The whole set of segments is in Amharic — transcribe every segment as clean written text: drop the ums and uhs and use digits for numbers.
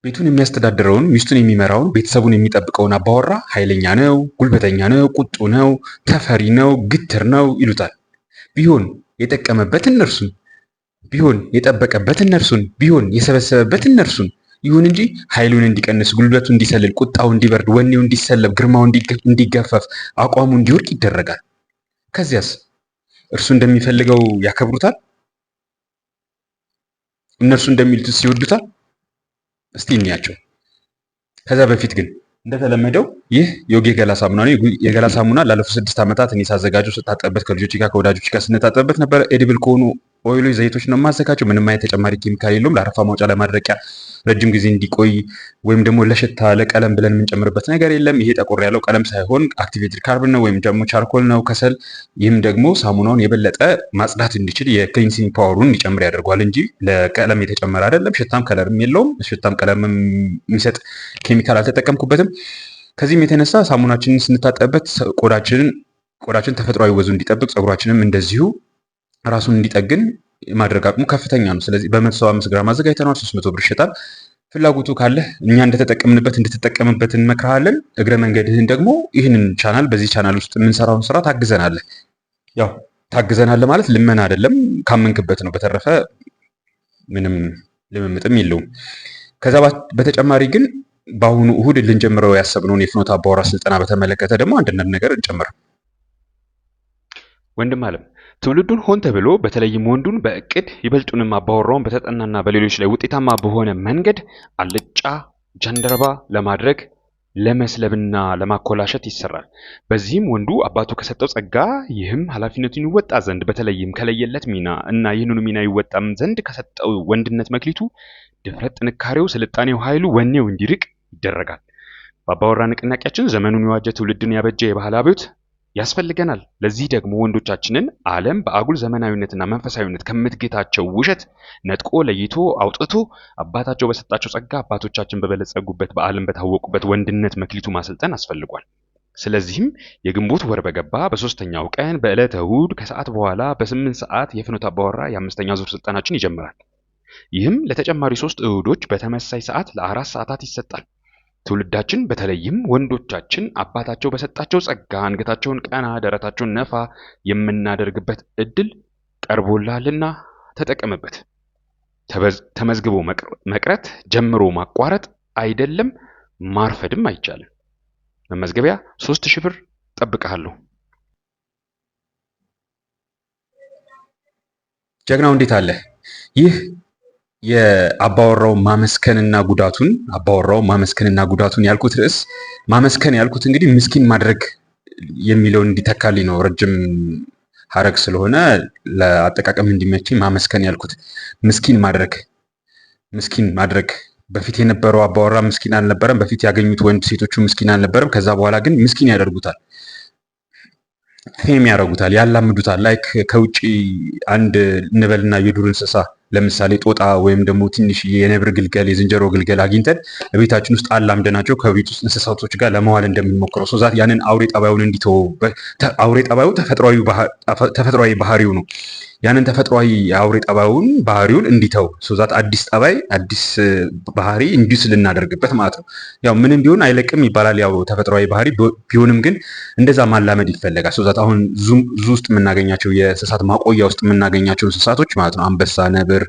ቤቱን የሚያስተዳድረውን ሚስቱን የሚመራውን ቤተሰቡን የሚጠብቀውን አባወራ ኃይለኛ ነው፣ ጉልበተኛ ነው፣ ቁጡ ነው፣ ተፈሪ ነው፣ ግትር ነው ይሉታል። ቢሆን የጠቀመበት እነርሱን፣ ቢሆን የጠበቀበት እነርሱን፣ ቢሆን የሰበሰበበት እነርሱን። ይሁን እንጂ ኃይሉን እንዲቀንስ፣ ጉልበቱ እንዲሰልል፣ ቁጣው እንዲበርድ፣ ወኔው እንዲሰለብ፣ ግርማው እንዲገፈፍ፣ አቋሙ እንዲወድቅ ይደረጋል። ከዚያስ እርሱ እንደሚፈልገው ያከብሩታል? እነርሱ እንደሚሉት ይወዱታል? እስቲ እንያቸው። ከዛ በፊት ግን እንደተለመደው ይህ ዮጊ የገላ ሳሙና ነው። የገላ ሳሙና ላለፉት 6 ዓመታት እኔ ሳዘጋጀው ስታጠብበት ከልጆች ጋር ከወዳጆች ጋር ስንታጠብበት ነበር። ኤዲብል ከሆኑ ኦይሎች፣ ዘይቶች ነው የማዘጋጀው። ምንም አይነት ተጨማሪ ኬሚካል የለውም። ለአረፋ ማውጫ፣ ለማድረቂያ፣ ረጅም ጊዜ እንዲቆይ ወይም ደግሞ ለሽታ ለቀለም ብለን የምንጨምርበት ነገር የለም። ይሄ ጠቆር ያለው ቀለም ሳይሆን አክቲቬትድ ካርቦን ነው ወይም ደግሞ ቻርኮል ነው፣ ከሰል። ይህም ደግሞ ሳሙናውን የበለጠ ማጽዳት እንዲችል የክሊንሲንግ ፓወሩን እንዲጨምር ያደርገዋል እንጂ ለቀለም የተጨመረ አይደለም። ሽታም ከለርም የለውም። ሽታም ቀለምም የሚሰጥ ኬሚካል አልተጠቀምኩበትም። ከዚህም የተነሳ ሳሙናችንን ስንታጠብበት ቆዳችን ተፈጥሯዊ ወዙ እንዲጠብቅ፣ ፀጉራችንም እንደዚሁ ራሱን እንዲጠግን የማድረግ አቅሙ ከፍተኛ ነው። ስለዚህ በ175 ግራም አዘጋጅተነዋል። 300 ብር ይሸጣል። ፍላጎቱ ካለህ እኛ እንደተጠቀምንበት እንድትጠቀምበት እንመክርሃለን። እግረ መንገድህን ደግሞ ይህንን ቻናል በዚህ ቻናል ውስጥ የምንሰራውን ስራ ታግዘናለህ። ያው ታግዘናለህ ማለት ልመና አይደለም፣ ካመንክበት ነው። በተረፈ ምንም ልምምጥም የለውም። ከዛ በተጨማሪ ግን በአሁኑ እሁድ ልንጀምረው ያሰብነውን የፍኖተ አባወራ ስልጠና በተመለከተ ደግሞ አንድነት ነገር እንጨምር። ወንድም አለም ትውልዱን ሆን ተብሎ በተለይም ወንዱን በእቅድ ይበልጡንም አባወራውን በተጠናና በሌሎች ላይ ውጤታማ በሆነ መንገድ አልጫ ጀንደረባ ለማድረግ ለመስለብና ለማኮላሸት ይሰራል። በዚህም ወንዱ አባቱ ከሰጠው ጸጋ ይህም ኃላፊነቱን ይወጣ ዘንድ በተለይም ከለየለት ሚና እና ይህንኑ ሚና ይወጣም ዘንድ ከሰጠው ወንድነት መክሊቱ ድፍረት፣ ጥንካሬው፣ ስልጣኔው፣ ኃይሉ፣ ወኔው እንዲርቅ ይደረጋል። በአባወራ ንቅናቄያችን ዘመኑን የዋጀ ትውልድን ያበጀ የባህል አብዮት ያስፈልገናል። ለዚህ ደግሞ ወንዶቻችንን ዓለም በአጉል ዘመናዊነትና መንፈሳዊነት ከምትጌታቸው ውሸት ነጥቆ ለይቶ አውጥቶ አባታቸው በሰጣቸው ጸጋ አባቶቻችን በበለጸጉበት በዓለም በታወቁበት ወንድነት መክሊቱ ማሰልጠን አስፈልጓል። ስለዚህም የግንቦት ወር በገባ በ3ኛው ቀን በዕለተ እሁድ ከሰዓት በኋላ በ8 ሰዓት የፍኖተ አባወራ የ5ኛ ዙር ስልጠናችን ይጀምራል። ይህም ለተጨማሪ 3 እሁዶች በተመሳሳይ ሰዓት ለ4 ሰዓታት ይሰጣል። ትውልዳችን በተለይም ወንዶቻችን አባታቸው በሰጣቸው ጸጋ አንገታቸውን ቀና ደረታቸውን ነፋ የምናደርግበት እድል ቀርቦላልና ተጠቀምበት። ተመዝግቦ መቅረት ጀምሮ ማቋረጥ አይደለም፣ ማርፈድም አይቻልም። መመዝገቢያ 3000 ብር ጠብቀሃለሁ። ጀግናው እንዴት አለ? ይህ የአባወራው ማመስከንና ጉዳቱን ያልኩት ርዕስ ማመስከን ያልኩት እንግዲህ ምስኪን ማድረግ የሚለውን እንዲተካልኝ ነው። ረጅም ሀረግ ስለሆነ ለአጠቃቀም እንዲመችኝ ማመስከን ያልኩት። ምስኪን ማድረግ በፊት የነበረው አባወራ ምስኪን አልነበረም። በፊት ያገኙት ወንድ ሴቶቹ ምስኪን አልነበረም። ከዛ በኋላ ግን ምስኪን ያደርጉታል፣ ፌም ያደርጉታል፣ ያላምዱታል። ላይክ ከውጪ አንድ እንበልና የዱር እንስሳ ለምሳሌ ጦጣ ወይም ደግሞ ትንሽ የነብር ግልገል የዝንጀሮ ግልገል አግኝተን በቤታችን ውስጥ አላምደናቸው ከቤት ውስጥ እንስሳቶች ጋር ለመዋል እንደምንሞክረው ሶዛት ያንን አውሬ ጠባዩን እንዲተው። አውሬ ጠባዩ ተፈጥሯዊ ባህሪው ነው። ያንን ተፈጥሯዊ አውሬ ጠባዩን ባህሪውን እንዲተው ሶዛት አዲስ ጠባይ አዲስ ባህሪ እንዲስ ልናደርግበት ማለት ነው። ያው ምንም ቢሆን አይለቅም ይባላል። ያው ተፈጥሯዊ ባህሪ ቢሆንም ግን እንደዛ ማላመድ ይፈለጋል። ሶዛት አሁን ዙ ውስጥ የምናገኛቸው የእንስሳት ማቆያ ውስጥ የምናገኛቸው እንስሳቶች ማለት ነው አንበሳ፣ ነብር፣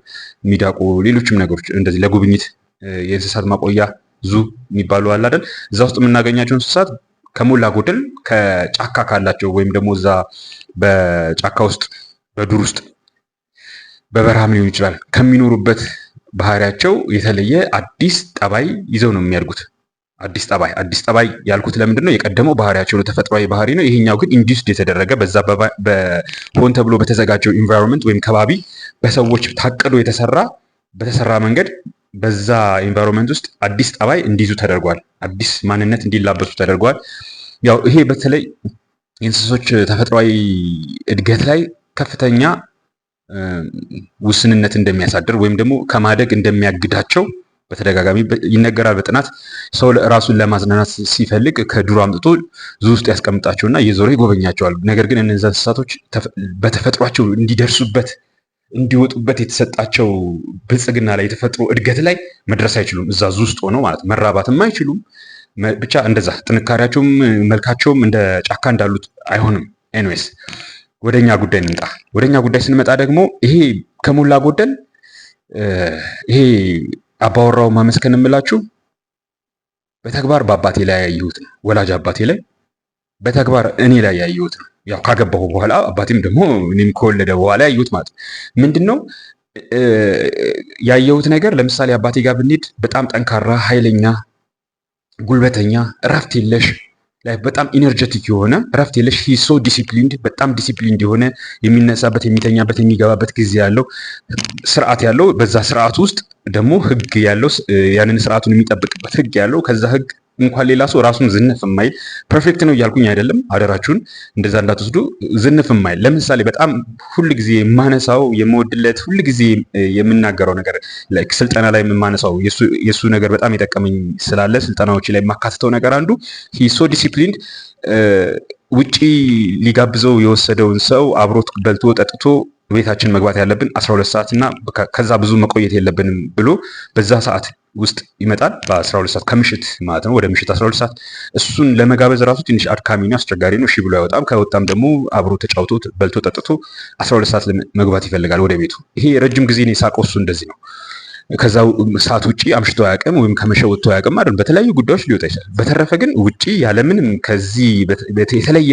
ሚዳቆ፣ ሌሎችም ነገሮች እንደዚህ ለጉብኝት የእንስሳት ማቆያ ዙ የሚባሉ አለ አይደል? እዛ ውስጥ የምናገኛቸው እንስሳት ከሞላ ጎደል ከጫካ ካላቸው ወይም ደግሞ እዛ በጫካ ውስጥ በዱር ውስጥ በበረሃም ሊሆን ይችላል ከሚኖሩበት ባህሪያቸው የተለየ አዲስ ጠባይ ይዘው ነው የሚያድጉት። አዲስ ጠባይ ያልኩት ለምንድን ነው? የቀደመው ባህሪያቸው ተፈጥሯዊ ባህሪ ነው። ይሄኛው ግን ኢንዲዩስድ የተደረገ በዛ ሆን ተብሎ በተዘጋጀው ኢንቫይሮንመንት ወይም ከባቢ በሰዎች ታቅዶ በተሰራ መንገድ በዛ ኢንቫይሮንመንት ውስጥ አዲስ ጠባይ እንዲይዙ ተደርጓል። አዲስ ማንነት እንዲላበሱ ተደርጓል። ያው ይሄ በተለይ የእንስሶች ተፈጥሯዊ እድገት ላይ ከፍተኛ ውስንነት እንደሚያሳድር ወይም ደግሞ ከማደግ እንደሚያግዳቸው በተደጋጋሚ ይነገራል በጥናት። ሰው ራሱን ለማዝናናት ሲፈልግ ከዱር አምጥቶ ዙ ውስጥ ያስቀምጣቸውና እየዞረ ይጎበኛቸዋል። ነገር ግን እነዚያ እንስሳቶች በተፈጥሯቸው እንዲደርሱበት እንዲወጡበት የተሰጣቸው ብልጽግና ላይ የተፈጥሮ እድገት ላይ መድረስ አይችሉም። እዛ ውስጥ ሆነው ማለት መራባትም አይችሉም። ብቻ እንደዛ ጥንካሬያቸውም መልካቸውም እንደ ጫካ እንዳሉት አይሆንም። ኤኒዌይስ ወደኛ ጉዳይ እንምጣ። ወደኛ ጉዳይ ስንመጣ ደግሞ ይሄ ከሞላ ጎደል ይሄ አባወራው ማመስገን የምላችሁ በተግባር በአባቴ ላይ ያየሁት ነው። ወላጅ አባቴ ላይ በተግባር እኔ ላይ ያየሁት ነው። ያው ካገባሁ በኋላ አባቴም ደግሞ እኔም ከወለደ በኋላ ያየሁት ማለት ነው። ምንድነው ያየሁት ነገር? ለምሳሌ አባቴ ጋር ብንሄድ በጣም ጠንካራ፣ ኃይለኛ፣ ጉልበተኛ፣ እረፍት የለሽ ላይ በጣም ኢነርጀቲክ የሆነ እረፍት የለሽ ሂሶ ዲሲፕሊንድ፣ በጣም ዲሲፕሊንድ የሆነ የሚነሳበት፣ የሚተኛበት፣ የሚገባበት ጊዜ ያለው ስርዓት ያለው፣ በዛ ስርዓት ውስጥ ደግሞ ህግ ያለው፣ ያንን ስርዓቱን የሚጠብቅበት ህግ ያለው፣ ከዛ ህግ እንኳን ሌላ ሰው ራሱን ዝንፍ የማይል ፐርፌክት ነው እያልኩኝ አይደለም፣ አደራችሁን እንደዛ እንዳትወስዱ። ዝንፍ የማይል ለምሳሌ በጣም ሁል ጊዜ የማነሳው የምወድለት ሁል ጊዜ የምናገረው ነገር ላይክ ስልጠና ላይ የማነሳው የሱ ነገር በጣም የጠቀመኝ ስላለ ስልጠናዎች ላይ የማካትተው ነገር አንዱ ሂ ሶ ዲሲፕሊንድ ውጪ ሊጋብዘው የወሰደውን ሰው አብሮት በልቶ ጠጥቶ ቤታችን መግባት ያለብን 12 ሰዓት እና ከዛ ብዙ መቆየት የለብንም ብሎ በዛ ሰዓት ውስጥ ይመጣል። በ12 ሰዓት ከምሽት ማለት ነው፣ ወደ ምሽት 12 ሰዓት። እሱን ለመጋበዝ ራሱ ትንሽ አድካሚ ነው፣ አስቸጋሪ ነው። እሺ ብሎ አይወጣም። ከወጣም ደግሞ አብሮ ተጫውቶ በልቶ ጠጥቶ 12 ሰዓት መግባት ይፈልጋል ወደ ቤቱ። ይሄ ረጅም ጊዜ ነው የሳቀው እሱ እንደዚህ ነው። ከዛ ሰዓት ውጪ አምሽቶ አያውቅም፣ ወይም ከመሸ ወጥቶ አያውቅም ማለት ነው። በተለያዩ ጉዳዮች ሊወጣ ይችላል። በተረፈ ግን ውጪ ያለምንም ከዚህ የተለየ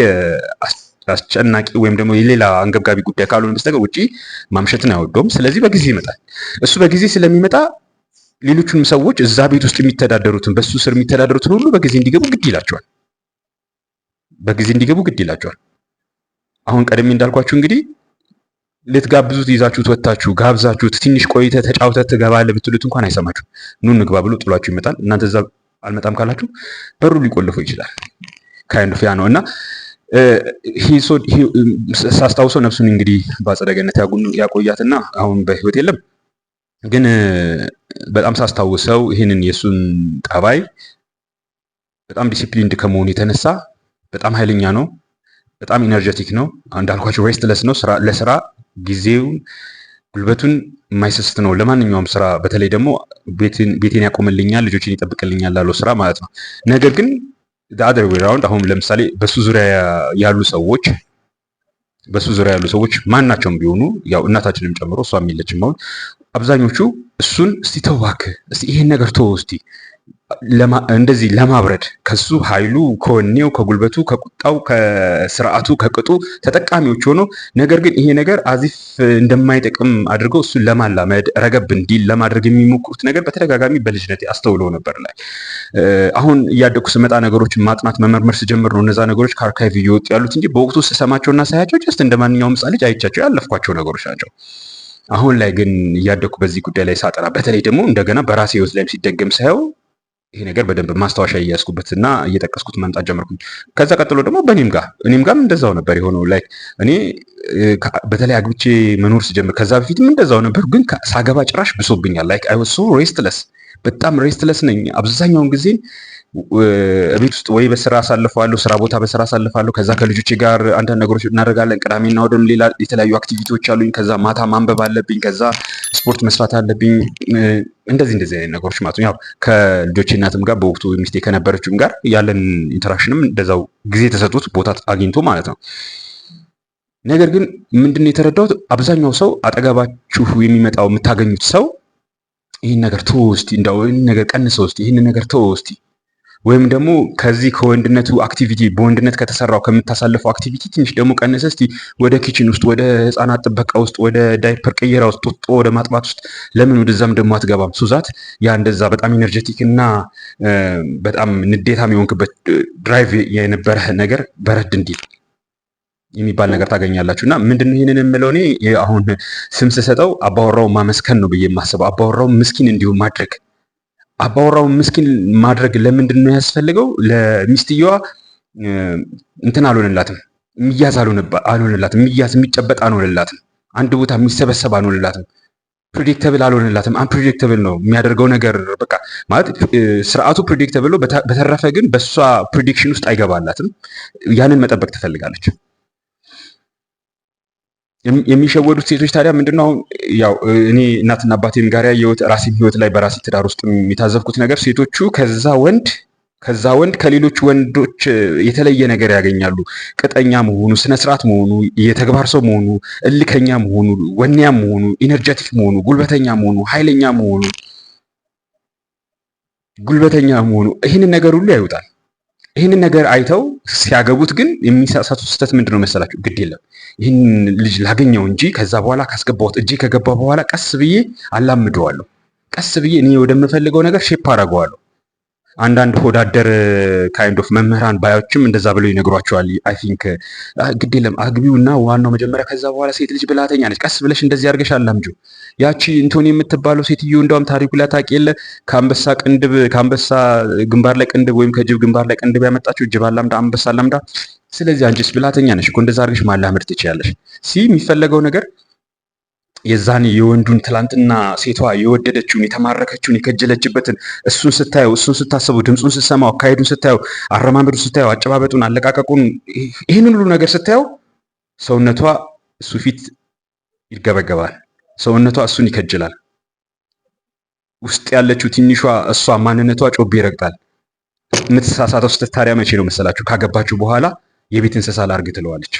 አስጨናቂ ወይም ደግሞ የሌላ አንገብጋቢ ጉዳይ ካልሆነ በስተቀር ውጪ ማምሸትን አይወደውም። ስለዚህ በጊዜ ይመጣል። እሱ በጊዜ ስለሚመጣ ሌሎቹንም ሰዎች እዛ ቤት ውስጥ የሚተዳደሩትን በሱ ስር የሚተዳደሩትን ሁሉ በጊዜ እንዲገቡ ግድ ይላቸዋል። በጊዜ እንዲገቡ ግድ ይላቸዋል። አሁን ቀደም እንዳልኳችሁ እንግዲህ ልትጋብዙት ይዛችሁት ወጥታችሁ ጋብዛችሁት ትንሽ ቆይተ ተጫውተህ ትገባለህ ብትሉት እንኳን አይሰማችሁ። ኑ እንግባ ብሎ ጥሏችሁ ይመጣል። እናንተ እዛ አልመጣም ካላችሁ በሩ ሊቆልፈው ይችላል። ካይንድ ኦፍ ያ ነው እና ሳስታውሰው ነፍሱን እንግዲህ በአጸደ ገነት ያቆያትና አሁን በህይወት የለም። ግን በጣም ሳስታውሰው ይህንን የእሱን ጠባይ በጣም ዲሲፕሊንድ ከመሆኑ የተነሳ በጣም ኃይለኛ ነው፣ በጣም ኢነርጀቲክ ነው። እንዳልኳቸው ሬስትለስ ነው። ለስራ ጊዜውን ጉልበቱን የማይሰስት ነው ለማንኛውም ስራ። በተለይ ደግሞ ቤቴን ያቆምልኛል፣ ልጆችን ይጠብቅልኛል ላለው ስራ ማለት ነው። ነገር ግን አደር ዌይ ራውንድ አሁን ለምሳሌ በሱ ዙሪያ ያሉ ሰዎች ማናቸውም ቢሆኑ ያው እናታችንም ጨምሮ እሷም የለችም አሁን አብዛኞቹ እሱን እስቲ ተው እባክህ እስቲ ይሄን ነገር ተው እስቲ እንደዚህ ለማብረድ ከሱ ኃይሉ ከወኔው ከጉልበቱ ከቁጣው ከስርዓቱ ከቅጡ ተጠቃሚዎች ሆኖ ነገር ግን ይሄ ነገር አዚፍ እንደማይጠቅም አድርገው እሱን ለማላመድ ረገብ እንዲል ለማድረግ የሚሞክሩት ነገር በተደጋጋሚ በልጅነቴ አስተውለው ነበር። ላይ አሁን እያደኩ ስመጣ ነገሮችን ማጥናት መመርመር ስጀምር ነው እነዛ ነገሮች ከአርካይቭ እየወጡ ያሉት እንጂ በወቅቱ ስሰማቸውና ሳያቸው ጀስት እንደማንኛውም ሕፃን ልጅ አይቻቸው ያለፍኳቸው ነገሮች ናቸው። አሁን ላይ ግን እያደኩ በዚህ ጉዳይ ላይ ሳጠና በተለይ ደግሞ እንደገና በራሴ ህይወት ላይም ሲደገም ሳየው ይሄ ነገር በደንብ ማስታወሻ እያያዝኩበትና እየጠቀስኩት መምጣት ጀመርኩኝ። ከዛ ቀጥሎ ደግሞ እኔም ጋርም እንደዛው ነበር የሆነው። ላይክ እኔ በተለይ አግብቼ መኖር ስጀምር ከዛ በፊትም እንደዛው ነበር፣ ግን ሳገባ ጭራሽ ብሶብኛል። ላይክ አይ ዋዝ ሶ ሬስትለስ፣ በጣም ሬስትለስ ነኝ። አብዛኛውን ጊዜ ቤት ውስጥ ወይ በስራ አሳልፈዋለሁ፣ ስራ ቦታ በስራ አሳልፋለሁ። ከዛ ከልጆቼ ጋር አንዳንድ ነገሮች እናደርጋለን። ቅዳሜና እሑድም ሌላ የተለያዩ አክቲቪቲዎች አሉኝ። ከዛ ማታ ማንበብ አለብኝ። ከዛ ስፖርት መስራት አለብኝ። እንደዚህ አይነት ነገሮች ማለት ነው። ያው ከልጆቼ እናትም ጋር በወቅቱ ሚስቴ ከነበረችውም ጋር ያለን ኢንተራክሽንም እንደዛው ጊዜ ተሰጥቶት ቦታ አግኝቶ ማለት ነው። ነገር ግን ምንድነው የተረዳሁት? አብዛኛው ሰው አጠገባችሁ የሚመጣው የምታገኙት ሰው ይህን ነገር ተወው እስቲ፣ እንደው ይህን ነገር ቀንሰው እስቲ፣ ይህን ነገር ተወው እስቲ ወይም ደግሞ ከዚህ ከወንድነቱ አክቲቪቲ በወንድነት ከተሰራው ከምታሳልፈው አክቲቪቲ ትንሽ ደግሞ ቀነሰ እስቲ ወደ ኪችን ውስጥ ወደ ህፃናት ጥበቃ ውስጥ ወደ ዳይፐር ቅየራ ውስጥ ጡጦ ወደ ማጥባት ውስጥ ለምን ወደዛም ደግሞ አትገባም? ሱዛት ያ እንደዛ በጣም ኢነርጀቲክ እና በጣም ንዴታም የሆንክበት ድራይቭ የነበረህ ነገር በረድ እንዲል የሚባል ነገር ታገኛላችሁ። እና ምንድነው ይህንን የምለው እኔ አሁን ስም ስሰጠው አባወራው ማመስከን ነው ብዬ የማስበው። አባወራው ምስኪን እንዲሁም ማድረግ አባወራው ምስኪን ማድረግ ለምንድን ነው ያስፈልገው? ለሚስትየዋ እንትን አልሆነላትም፣ የሚያዝ አልሆነላትም፣ የሚያዝ የሚጨበጥ አልሆነላትም፣ አንድ ቦታ የሚሰበሰብ አልሆነላትም፣ ፕሬዲክተብል አልሆነላትም። አንፕሬዲክተብል ነው የሚያደርገው ነገር በቃ ማለት ስርዓቱ ፕሬዲክተብል ነው። በተረፈ ግን በእሷ ፕሬዲክሽን ውስጥ አይገባላትም። ያንን መጠበቅ ትፈልጋለች። የሚሸወዱት ሴቶች ታዲያ ምንድነው? አሁን ያው እኔ እናትና አባቴም ጋር ያየሁት ራሴም ህይወት ላይ በራሴ ትዳር ውስጥ የታዘብኩት ነገር ሴቶቹ ከዛ ወንድ ከሌሎች ወንዶች የተለየ ነገር ያገኛሉ። ቅጠኛ መሆኑ፣ ስነ ስርዓት መሆኑ፣ የተግባር ሰው መሆኑ፣ እልከኛ መሆኑ፣ ወኔያም መሆኑ፣ ኢነርጀቲክ መሆኑ፣ ጉልበተኛ መሆኑ ይህንን ነገር ሁሉ ያዩታል። ይህንን ነገር አይተው ሲያገቡት ግን የሚሳሳቱት ስህተት ምንድነው መሰላችሁ? ግድ የለም ይህን ልጅ ላገኘው እንጂ ከዛ በኋላ ካስገባሁት እጄ ከገባ በኋላ ቀስ ብዬ አላምደዋለሁ። ቀስ ብዬ እኔ ወደምፈልገው ነገር ሼፕ አደርገዋለሁ። አንዳንድ ሆዳደር ካይንድ ኦፍ መምህራን ባዮችም እንደዛ ብለው ይነግሯቸዋል። አይ ቲንክ ግድ የለም አግቢው እና ዋናው መጀመሪያ፣ ከዛ በኋላ ሴት ልጅ ብልሃተኛ ነች፣ ቀስ ብለሽ እንደዚህ አድርገሽ አላምጂው። ያቺ እንቶኒ የምትባለው ሴትዮ እንደውም ታሪኩ ላይ ታውቂ የለ ከአንበሳ ግንባር ላይ ቅንድብ ወይም ከጅብ ግንባር ላይ ቅንድብ ያመጣችው ጅብ አላምዳ አንበሳ አላምዳ። ስለዚህ አንቺስ ብልሃተኛ ነሽ እኮ እንደዛ አድርገሽ ማላመድ ትችያለሽ። የሚፈለገው ነገር የዛኔ የወንዱን ትላንትና ሴቷ የወደደችውን የተማረከችውን የከጀለችበትን እሱን ስታየው፣ እሱን ስታስበው፣ ድምፁን ስትሰማው፣ አካሄዱን ስታየው፣ አረማመዱን ስታየው፣ አጨባበጡን፣ አለቃቀቁን፣ ይህንን ሁሉ ነገር ስታየው ሰውነቷ እሱ ፊት ይርገበገባል። ሰውነቷ እሱን ይከጅላል። ውስጥ ያለችው ትንሿ እሷ ማንነቷ ጮቤ ይረግጣል። የምትሳሳተው ስህተት ታዲያ መቼ ነው መሰላችሁ? ካገባችሁ በኋላ የቤት እንስሳ ላርግ ትለዋለች።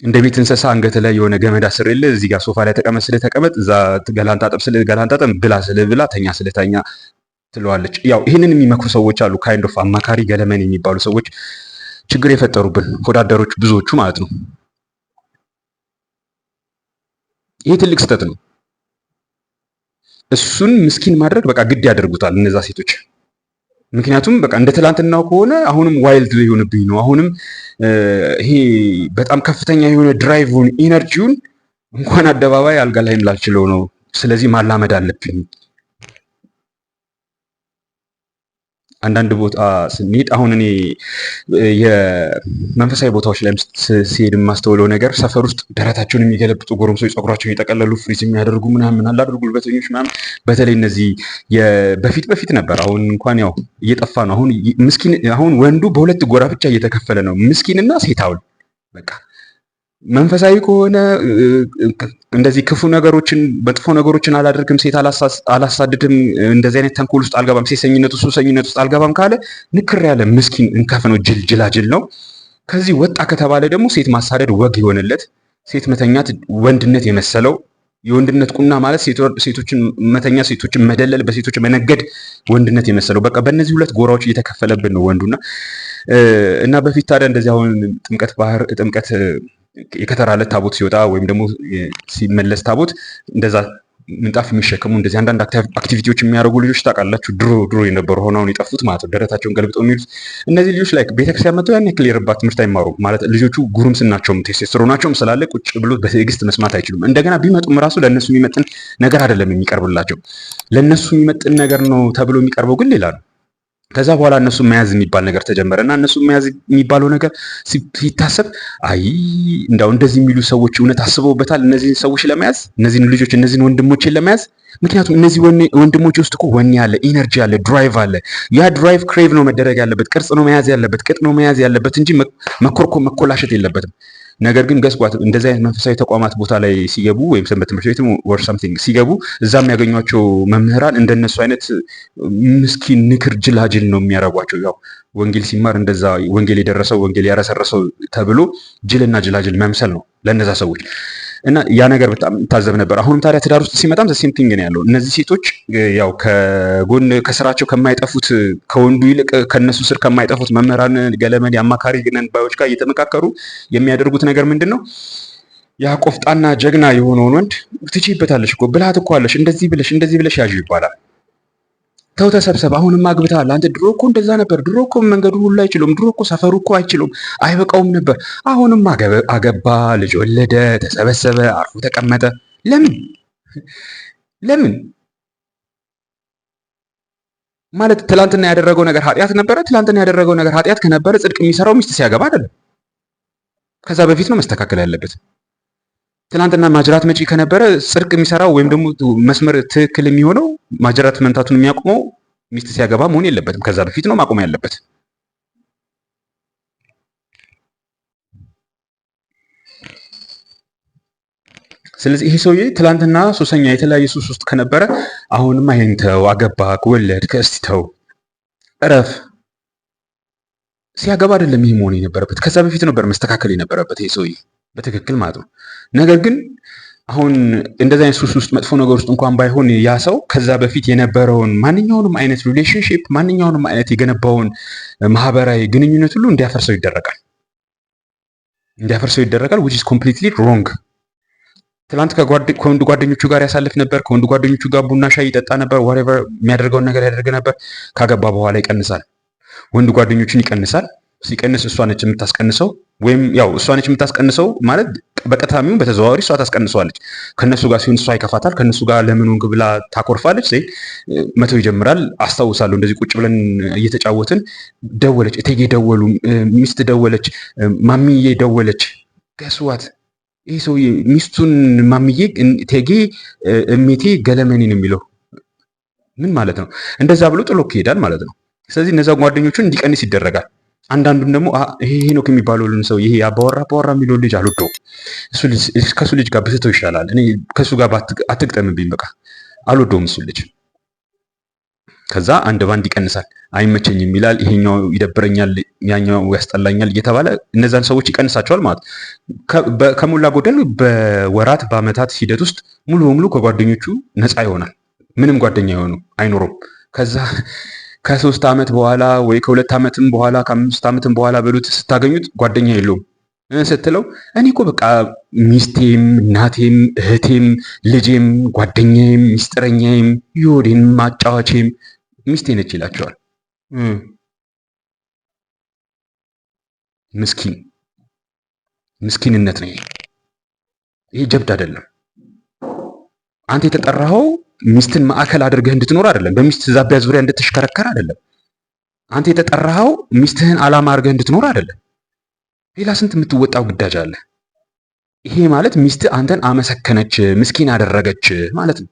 እንደ ቤት እንስሳ አንገት ላይ የሆነ ገመድ አስሬልህ እዚህ ጋር ሶፋ ላይ ተቀመጥ ስልህ ተቀመጥ፣ እዛ ገላን ታጠብ ስልህ ገላን ታጠብ፣ ብላ ስልህ ብላ፣ ተኛ ስልህ ተኛ ትለዋለች። ያው ይህንን የሚመክሩ ሰዎች አሉ፣ ካይንድ ኦፍ አማካሪ ገለመን የሚባሉ ሰዎች ችግር የፈጠሩብን ወዳደሮች ብዙዎቹ ማለት ነው። ይሄ ትልቅ ስህተት ነው። እሱን ምስኪን ማድረግ በቃ ግድ ያደርጉታል እነዛ ሴቶች። ምክንያቱም በቃ እንደ ትላንትናው ከሆነ አሁንም ዋይልድ ሊሆንብኝ ነው። አሁንም ይሄ በጣም ከፍተኛ የሆነ ድራይቭን ኢነርጂውን እንኳን አደባባይ አልጋ ላይም ላልችለው ነው። ስለዚህ ማላመድ አለብኝ። አንዳንድ ቦታ ስንሄድ አሁን እኔ የመንፈሳዊ ቦታዎች ላይ ሲሄድ የማስተውለው ነገር ሰፈር ውስጥ ደረታቸውን የሚገለብጡ ጎረምሶች፣ ፀጉራቸውን የጠቀለሉ ፍሪዝ የሚያደርጉ ምናምን አላደርጉ ጉልበተኞች ምናምን፣ በተለይ እነዚህ በፊት ነበር። አሁን እንኳን ያው እየጠፋ ነው። አሁን ወንዱ በሁለት ጎራ ብቻ እየተከፈለ ነው፣ ምስኪንና ሴታውል። በቃ መንፈሳዊ ከሆነ እንደዚህ ክፉ ነገሮችን መጥፎ ነገሮችን አላደርግም፣ ሴት አላሳድድም፣ እንደዚህ አይነት ተንኮል ውስጥ አልገባም፣ ሴሰኝነት ሱሰኝነት ውስጥ አልገባም ካለ ንክር ያለ ምስኪን እንከፍ ነው፣ ጅላጅል ነው። ከዚህ ወጣ ከተባለ ደግሞ ሴት ማሳደድ ወግ የሆነለት፣ ሴት መተኛት ወንድነት የመሰለው፣ የወንድነት ቁና ማለት ሴቶችን መተኛ፣ ሴቶችን መደለል፣ በሴቶች መነገድ ወንድነት የመሰለው። በቃ በእነዚህ ሁለት ጎራዎች እየተከፈለብን ነው ወንዱና እና በፊት ታዲያ እንደዚህ አሁን ጥምቀት የከተራ ዕለት ታቦት ሲወጣ ወይም ደግሞ ሲመለስ ታቦት እንደዛ ምንጣፍ የሚሸከሙ እንደዚህ አንዳንድ አክቲቪቲዎች የሚያደርጉ ልጆች ታውቃላችሁ። ድሮ የነበሩ ሆነው አሁን የጠፉት ማለት ነው። ደረታቸውን ገልብጠው የሚሉት እነዚህ ልጆች ላይ ቤተክርስቲያን መጥተው ያን ያክል የረባ ትምህርት አይማሩም ማለት ልጆቹ ጉርምስናቸውም ቴስቶስትሮናቸውም ስላለ ቁጭ ብሎ በትዕግስት መስማት አይችሉም። እንደገና ቢመጡም ራሱ ለእነሱ የሚመጥን ነገር አይደለም የሚቀርብላቸው። ለእነሱ የሚመጥን ነገር ነው ተብሎ የሚቀርበው ግን ሌላ ነው። ከዛ በኋላ እነሱ መያዝ የሚባል ነገር ተጀመረ እና እነሱ መያዝ የሚባለው ነገር ሲታሰብ አይ እንዳው እንደዚህ የሚሉ ሰዎች እውነት አስበውበታል እነዚህን ሰዎች ለመያዝ፣ እነዚህን ልጆች፣ እነዚህን ወንድሞችን ለመያዝ። ምክንያቱም እነዚህ ወንድሞች ውስጥ እኮ ወኔ አለ፣ ኢነርጂ አለ፣ ድራይቭ አለ። ያ ድራይቭ ክሬቭ ነው መደረግ ያለበት፣ ቅርጽ ነው መያዝ ያለበት፣ ቅጥ ነው መያዝ ያለበት እንጂ መኮላሸት የለበትም። ነገር ግን ገስጓት እንደዚህ አይነት መንፈሳዊ ተቋማት ቦታ ላይ ሲገቡ ወይም ሰንበት ትምህርት ቤት ወር ሳምቲንግ ሲገቡ እዛ የሚያገኟቸው መምህራን እንደነሱ አይነት ምስኪን ንክር ጅላጅል ነው የሚያረጓቸው። ያው ወንጌል ሲማር እንደዛ ወንጌል የደረሰው ወንጌል ያረሰረሰው ተብሎ ጅልና ጅላጅል መምሰል ነው ለነዛ ሰዎች እና ያ ነገር በጣም ታዘብ ነበር። አሁንም ታዲያ ትዳር ውስጥ ሲመጣም ሴም ቲንግ ነው ያለው። እነዚህ ሴቶች ያው ከጎን ከስራቸው ከማይጠፉት ከወንዱ ይልቅ ከነሱ ስር ከማይጠፉት መምህራን ገለመን የአማካሪ ግነን ባዮች ጋር እየተመካከሩ የሚያደርጉት ነገር ምንድን ነው? ያ ቆፍጣና ጀግና የሆነውን ወንድ ትችይበታለሽ እኮ ብልሃት እኮ አለሽ፣ እንደዚህ ብለሽ ያዥ ይባላል። ተው ተሰብሰብ፣ አሁንም አግብተሃል አንተ። ድሮ እኮ እንደዛ ነበር፣ ድሮ እኮ መንገዱን ሁሉ አይችሉም፣ ድሮ እኮ ሰፈሩ እኮ አይችሉም፣ አይበቃውም ነበር። አሁንም አገባ፣ ልጅ ወለደ፣ ተሰበሰበ፣ አርፎ ተቀመጠ። ለምን ማለት ትላንትና ያደረገው ነገር ኃጢአት ነበረ። ትላንትና ያደረገው ነገር ኃጢአት ከነበረ ጽድቅ የሚሰራው ሚስት ሲያገባ አይደለም፣ ከዛ በፊት ነው መስተካከል ያለበት። ትናንትና ማጅራት መጪ ከነበረ ጽድቅ የሚሰራው ወይም ደግሞ መስመር ትክክል የሚሆነው ማጅራት መንታቱን የሚያቆመው ሚስት ሲያገባ መሆን የለበትም። ከዛ በፊት ነው ማቆም ያለበት። ስለዚህ ይሄ ሰውዬ ትላንትና ሱሰኛ የተለያየ ሱስ ውስጥ ከነበረ አሁንም አይንተው፣ አገባክ፣ ወለድክ፣ እስቲ ተው፣ እረፍ። ሲያገባ አይደለም ይሄ መሆን የነበረበት፣ ከዛ በፊት ነበር መስተካከል የነበረበት ይሄ ሰውዬ በትክክል ማለት ነው። ነገር ግን አሁን እንደዚህ አይነት ሱስ ውስጥ መጥፎ ነገር ውስጥ እንኳን ባይሆን ያ ሰው ከዛ በፊት የነበረውን ማንኛውንም አይነት ሪሌሽንሺፕ ማንኛውንም አይነት የገነባውን ማህበራዊ ግንኙነት ሁሉ እንዲያፈርሰው ይደረጋል which is completely wrong። ትላንት ከወንድ ጓደኞቹ ጋር ያሳልፍ ነበር። ከወንድ ጓደኞቹ ጋር ቡና ሻይ ይጠጣ ነበር። whatever የሚያደርገውን ነገር ያደርግ ነበር። ካገባ በኋላ ይቀንሳል። ወንድ ጓደኞቹን ይቀንሳል። ሲቀንስ እሷ ነች የምታስቀንሰው፣ ወይም ያው እሷ ነች የምታስቀንሰው ማለት በቀጥታም በተዘዋዋሪ እሷ ታስቀንሰዋለች። ከነሱ ጋር ሲሆን እሷ ይከፋታል። ከነሱ ጋር ለምን ሆንክ ብላ ታኮርፋለች። መተው ይጀምራል። አስታውሳለሁ እንደዚህ ቁጭ ብለን እየተጫወትን ደወለች፣ እቴጌ ደወሉ፣ ሚስት ደወለች፣ ማሚዬ ደወለች። ገስዋት ይህ ሰው ሚስቱን ማሚዬ፣ እቴጌ፣ እሜቴ ገለመኔን የሚለው ምን ማለት ነው? እንደዛ ብሎ ጥሎ ይሄዳል ማለት ነው። ስለዚህ እነዛ ጓደኞቹን እንዲቀንስ ይደረጋል። አንዳንዱም ደግሞ ይሄ ሄኖክ የሚባለውን ሰው ይሄ አባወራ የሚለውን ልጅ አልወደውም፣ ከሱ ልጅ ጋር ብትተው ይሻላል፣ እኔ ከሱ ጋር አትግጠምብኝ፣ በቃ አልወደውም እሱ ልጅ። ከዛ አንድ ባንድ ይቀንሳል። አይመቸኝም ይላል፣ ይሄኛው ይደብረኛል፣ ያኛው ያስጠላኛል እየተባለ እነዛን ሰዎች ይቀንሳቸዋል ማለት ከሞላ ጎደል በወራት በአመታት ሂደት ውስጥ ሙሉ በሙሉ ከጓደኞቹ ነፃ ይሆናል። ምንም ጓደኛ አይኖሩም። ከዛ ከ3 ዓመት በኋላ ወይ ከ2 ዓመትም በኋላ ከ5 ዓመትም በኋላ በሉት ስታገኙት ጓደኛ የለውም ስትለው እኔ እኮ በቃ ሚስቴም እናቴም እህቴም ልጄም ጓደኛዬም ሚስጥረኛዬም የወዴን ማጫወቼም ሚስቴ ነች ይላቸዋል። ምስኪንነት ነው ይሄ ጀብድ አይደለም። አንተ የተጠራኸው ሚስትን ማዕከል አድርገህ እንድትኖር አይደለም። በሚስት ዛቢያ ዙሪያ እንድትሽከረከር አይደለም። አንተ የተጠራኸው ሚስትህን ዓላማ አድርገህ እንድትኖር አይደለም። ሌላ ስንት የምትወጣው ግዳጅ አለ። ይሄ ማለት ሚስት አንተን አመሰከነች፣ ምስኪን አደረገች ማለት ነው።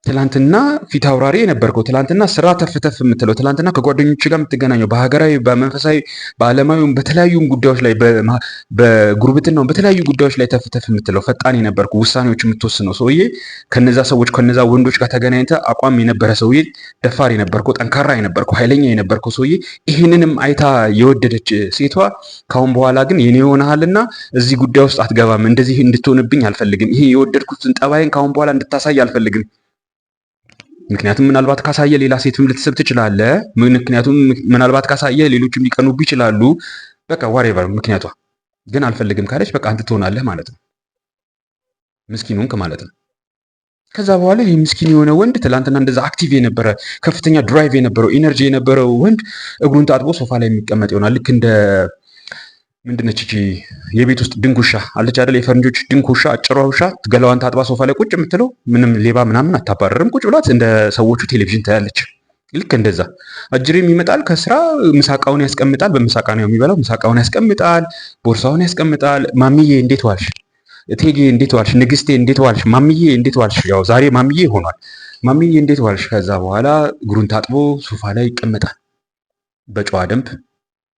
ትላንትና ፊት አውራሪ የነበርከው፣ ትላንትና ስራ ተፍተፍ የምትለው፣ ትላንትና ከጓደኞች ጋር የምትገናኘው በሀገራዊ በመንፈሳዊ በዓለማዊ በተለያዩ ጉዳዮች ላይ በጉርብትናው በተለያዩ ጉዳዮች ላይ ተፍተፍ የምትለው ፈጣን የነበርከው ውሳኔዎች የምትወስነው ሰውዬ ከነዛ ሰዎች ከነዛ ወንዶች ጋር ተገናኝተ አቋም የነበረ ሰውዬ፣ ደፋር የነበርከው፣ ጠንካራ የነበርከው፣ ኃይለኛ የነበርከው ሰውዬ ይህንንም አይታ የወደደች ሴቷ ካሁን በኋላ ግን የኔ ሆነሃልና እዚህ ጉዳይ ውስጥ አትገባም፣ እንደዚህ እንድትሆንብኝ አልፈልግም፣ ይሄ የወደድኩትን ጠባይን ካሁን በኋላ እንድታሳይ አልፈልግም። ምክንያቱም ምናልባት ካሳየ ሌላ ሴትም ልትስብ ትችላለህ። ምክንያቱም ምናልባት ካሳየ ሌሎችም ሊቀኑብ ይችላሉ። በቃ ዋሬቨር ምክንያቷ ግን አልፈልግም ካለች በቃ አንተ ትሆናለህ ማለት ነው። ምስኪን ሆንክ ማለት ነው። ከዛ በኋላ ይህ ምስኪን የሆነ ወንድ ትላንትና እንደዛ አክቲቭ የነበረ ከፍተኛ ድራይቭ የነበረው ኢነርጂ የነበረው ወንድ እግሩን ታጥቦ ሶፋ ላይ የሚቀመጥ ይሆናል። ልክ እንደ ምንድነች እቺ የቤት ውስጥ ድንክ ውሻ አለች አይደል? የፈረንጆች ድንክ ውሻ፣ አጭሯ ውሻ ገላዋን ታጥባ ሶፋ ላይ ቁጭ የምትለው ምንም ሌባ ምናምን አታባረርም። ቁጭ ብላት እንደ ሰዎቹ ቴሌቪዥን ታያለች። ልክ እንደዛ አጅሬም ይመጣል ከስራ ምሳቃውን ያስቀምጣል። በምሳቃ ነው የሚበላው። ምሳቃውን ያስቀምጣል፣ ቦርሳውን ያስቀምጣል። ማሚዬ እንዴት ዋልሽ? እቴጌ እንዴት ዋልሽ? ንግስቴ እንዴት ዋልሽ? ማሚዬ እንዴት ዋልሽ? ያው ዛሬ ማሚዬ ሆኗል። ማሚዬ እንዴት ዋልሽ? ከዛ በኋላ እግሩን ታጥቦ ሶፋ ላይ ይቀመጣል። በጨዋ ደንብ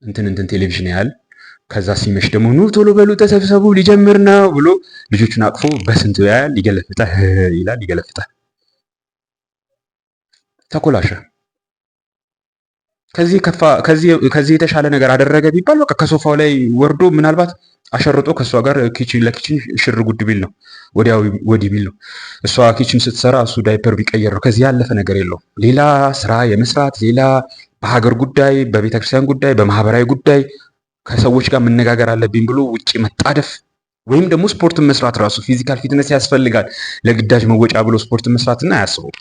እንትን ቴሌቪዥን ያህል። ከዛ ሲመሽ ደግሞ ኑ ቶሎ በሉ ተሰብሰቡ ሊጀምር ነው ብሎ ልጆቹን አቅፎ በስንቱ ያያል፣ ይገለፍጣል፣ ይላል፣ ይገለፍጣል። ተኮላሸ። ከዚህ የተሻለ ነገር አደረገ ቢባል በቃ ከሶፋው ላይ ወርዶ ምናልባት አሸርጦ ከእሷ ጋር ኪችን ለኪችን ሽር ጉድ ቢል ነው፣ ወዲያው ወዲህ ቢል ነው። እሷ ኪችን ስትሰራ እሱ ዳይፐር ቢቀየር ነው። ከዚህ ያለፈ ነገር የለውም። ሌላ ስራ የመስራት ሌላ በሀገር ጉዳይ፣ በቤተክርስቲያን ጉዳይ፣ በማህበራዊ ጉዳይ ከሰዎች ጋር መነጋገር አለብኝ ብሎ ውጪ መጣደፍ ወይም ደግሞ ስፖርትን መስራት ራሱ ፊዚካል ፊትነስ ያስፈልጋል ለግዳጅ መወጫ ብሎ ስፖርትን መስራትና አያስበው።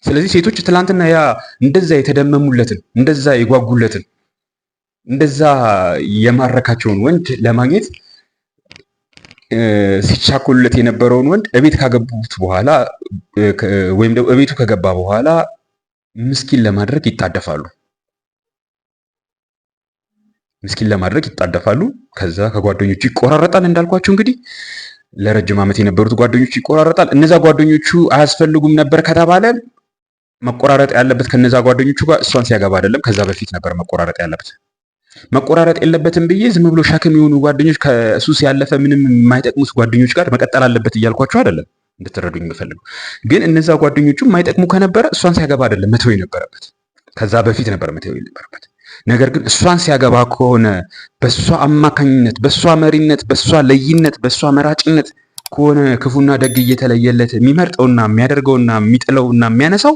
ስለዚህ ሴቶች ትላንትና ያ እንደዛ የተደመሙለትን እንደዛ የጓጉለትን እንደዛ የማረካቸውን ወንድ ለማግኘት ሲቻኮሉለት የነበረውን ወንድ እቤት ካገቡት በኋላ ወይም ደግሞ እቤቱ ከገባ በኋላ ምስኪን ለማድረግ ይጣደፋሉ። ምስኪን ለማድረግ ይጣደፋሉ። ከዛ ከጓደኞቹ ይቆራረጣል። እንዳልኳቸው እንግዲህ ለረጅም ዓመት የነበሩት ጓደኞቹ ይቆራረጣል። እነዛ ጓደኞቹ አያስፈልጉም ነበር ከተባለ መቆራረጥ ያለበት ከነዛ ጓደኞቹ ጋር እሷን ሲያገባ አይደለም፣ ከዛ በፊት ነበር መቆራረጥ ያለበት። መቆራረጥ የለበትም ብዬ ዝም ብሎ ሸክም የሆኑ ጓደኞች ከሱስ ያለፈ ምንም የማይጠቅሙት ጓደኞች ጋር መቀጠል አለበት እያልኳቸው አይደለም፣ እንድትረዱኝ የምፈልገው ግን እነዛ ጓደኞቹ የማይጠቅሙ ከነበረ እሷን ሲያገባ አይደለም መተው የነበረበት፣ ከዛ በፊት ነበር መተው የነበረበት። ነገር ግን እሷን ሲያገባ ከሆነ በእሷ አማካኝነት፣ በእሷ መሪነት፣ በእሷ ለይነት፣ በእሷ መራጭነት ከሆነ ክፉና ደግ እየተለየለት የሚመርጠውና የሚያደርገውና የሚጥለውና የሚያነሳው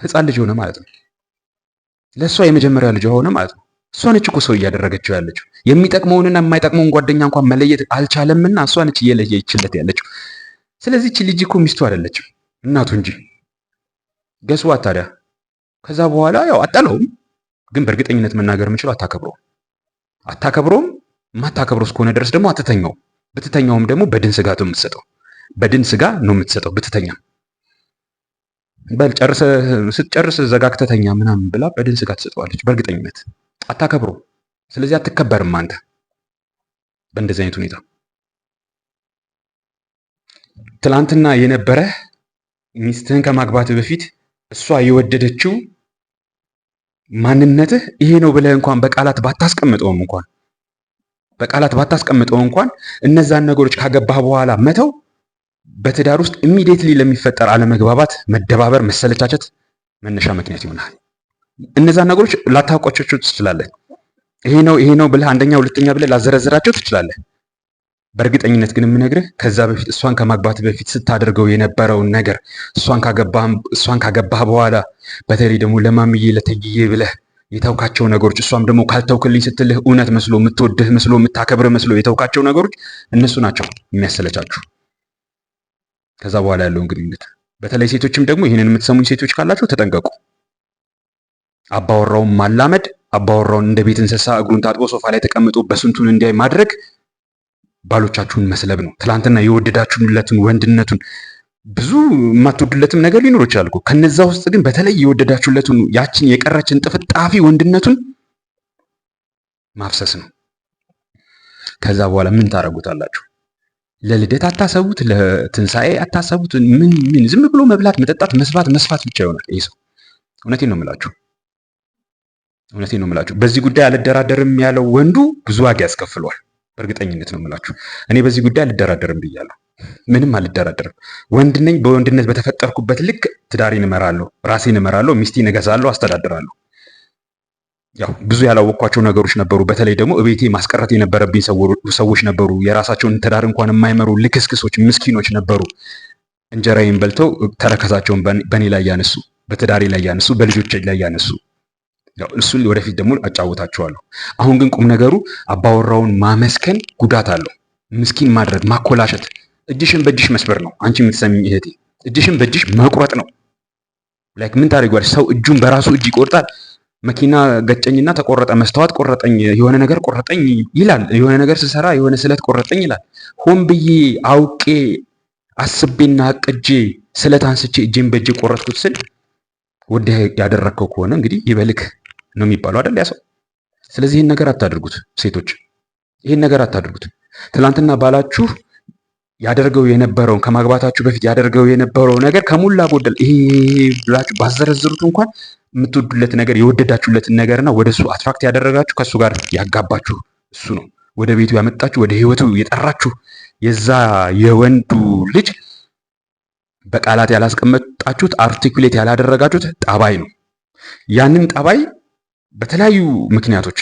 ህፃን ልጅ ሆነ ማለት ነው። ለእሷ የመጀመሪያ ልጅ ሆነ ማለት ነው። እሷ ነች እኮ ሰው እያደረገችው ያለችው። የሚጠቅመውንና የማይጠቅመውን ጓደኛ እንኳን መለየት አልቻለምና እሷ ነች እየለየችለት ያለችው። ስለዚህ እቺ ልጅ እኮ ሚስቱ አይደለችም እናቱ እንጂ። ገስዋት ታዲያ ከዛ በኋላ ያው አጠለውም፣ ግን በእርግጠኝነት መናገር የምችለው አታከብረውም። ማታከብረው እስከሆነ ድረስ ደግሞ አትተኛው። ብትተኛውም ደግሞ በድን ስጋ ነው የምትሰጠው። በድን ስጋ ነው የምትሰጠው ብትተኛ። በል ስትጨርስ ዘጋግተተኛ ምናምን ብላ በድን ስጋ ትሰጠዋለች። በእርግጠኝነት አታከብረው። ስለዚህ አትከበርም አንተ በእንደዚህ አይነት ሁኔታ። ትላንትና የነበረ ሚስትህን ከማግባት በፊት እሷ የወደደችው ማንነትህ ይሄ ነው ብለህ እንኳን በቃላት ባታስቀምጠው እንኳን እነዛን ነገሮች ካገባህ በኋላ መተው በትዳር ውስጥ ኢሚዲየትሊ ለሚፈጠር አለመግባባት፣ መደባበር፣ መሰለቻቸት መነሻ ምክንያት ይሆናል። እነዛን ነገሮች ላታውቋቸው ትችላለህ። ይሄ ነው ብለህ አንደኛ ሁለተኛ ብለህ ላዘረዝራቸው ትችላለህ። በእርግጠኝነት ግን የምነግርህ ከዛ በፊት እሷን ከማግባት በፊት ስታደርገው የነበረውን ነገር እሷን ካገባህ በኋላ በተለይ ደግሞ ለማምዬ ለተጊዬ ብለህ የተውካቸው ነገሮች፣ እሷም ደግሞ ካልተውክልኝ ስትልህ እውነት መስሎ የምትወድህ መስሎ የምታከብርህ መስሎ የተውካቸው ነገሮች እነሱ ናቸው የሚያሰለቻችሁ ከዛ በኋላ ያለውን ግንኙነት። በተለይ ሴቶችም ደግሞ ይህንን የምትሰሙኝ ሴቶች ካላችሁ ተጠንቀቁ። አባወራውን ማላመድ፣ አባወራውን እንደ ቤት እንስሳ እግሩን ታጥቦ ሶፋ ላይ ተቀምጦ በስንቱን እንዲያይ ማድረግ ባሎቻችሁን መስለብ ነው። ትላንትና የወደዳችሁለትን ወንድነቱን ብዙ የማትወዱለትም ነገር ሊኖር ይችላል እኮ። ከነዛ ውስጥ ግን በተለይ የወደዳችሁለትን ያችን የቀረችን ጥፍጣፊ ወንድነቱን ማፍሰስ ነው። ከዛ በኋላ ምን ታረጉታላችሁ? ለልደት አታሰቡት፣ ለትንሣኤ አታሰቡት። ምን ዝም ብሎ መብላት፣ መጠጣት፣ መስፋት ብቻ ይሆናል ይህ ሰው። እውነቴን ነው የምላችሁ። በዚህ ጉዳይ አልደራደርም ያለው ወንዱ ብዙ ዋጋ ያስከፍለዋል። በእርግጠኝነት ነው የምላችሁ። እኔ በዚህ ጉዳይ አልደራደርም ብያለሁ። ምንም አልደራደርም። ወንድ ነኝ። በወንድነት በተፈጠርኩበት ልክ ትዳሬን እመራለሁ፣ ራሴን እመራለሁ፣ ሚስቴን እገዛለሁ፣ አስተዳድራለሁ። ያው ብዙ ያላወቅኳቸው ነገሮች ነበሩ። በተለይ ደግሞ እቤቴ ማስቀረት የነበረብኝ ሰዎች ነበሩ። የራሳቸውን ትዳር እንኳን የማይመሩ ልክስክሶች፣ ምስኪኖች ነበሩ። እንጀራዬን በልተው ተረከዛቸውን በእኔ ላይ ያነሱ፣ በትዳሬ ላይ ያነሱ፣ በልጆች ላይ ያነሱ። እሱን ወደፊት ደግሞ አጫውታችኋለሁ። አሁን ግን ቁም ነገሩ አባወራውን ማመስከን ጉዳት አለው። ምስኪን ማድረግ፣ ማኮላሸት፣ እጅሽን በእጅሽ መስበር ነው። አንቺ የምትሰሚኝ እህቴ፣ እጅሽን በእጅሽ መቁረጥ ነው። ላይክ ምን ታደርጊዋለሽ? ሰው እጁን በራሱ እጅ ይቆርጣል። መኪና ገጨኝና ተቆረጠ፣ መስተዋት ቆረጠኝ፣ የሆነ ነገር ቆረጠኝ ይላል። የሆነ ነገር ስሰራ የሆነ ስለት ቆረጠኝ ይላል። ሆን ብዬ አውቄ አስቤና አቅጄ ስለት አንስቼ እጄን በእጅ ቆረጥኩት ስል ወዲህ ያደረግከው ከሆነ እንግዲህ ይበልክ ነው የሚባለው አይደል ያ ሰው። ስለዚህ ይህን ነገር አታድርጉት ሴቶች፣ ይህን ነገር አታድርጉት። ትላንትና ባላችሁ ያደርገው የነበረውን ከማግባታችሁ በፊት ያደርገው የነበረው ነገር ከሞላ ጎደል ይሄ ብላችሁ ባዘረዝሩት እንኳን የምትወዱለት ነገር የወደዳችሁለትን ነገርና ወደሱ አትራክት ያደረጋችሁ ከሱ ጋር ያጋባችሁ እሱ ነው። ወደ ቤቱ ያመጣችሁ፣ ወደ ህይወቱ የጠራችሁ የዛ የወንዱ ልጅ በቃላት ያላስቀመጣችሁት አርቲኩሌት ያላደረጋችሁት ጠባይ ነው። ያንን ጠባይ በተለያዩ ምክንያቶች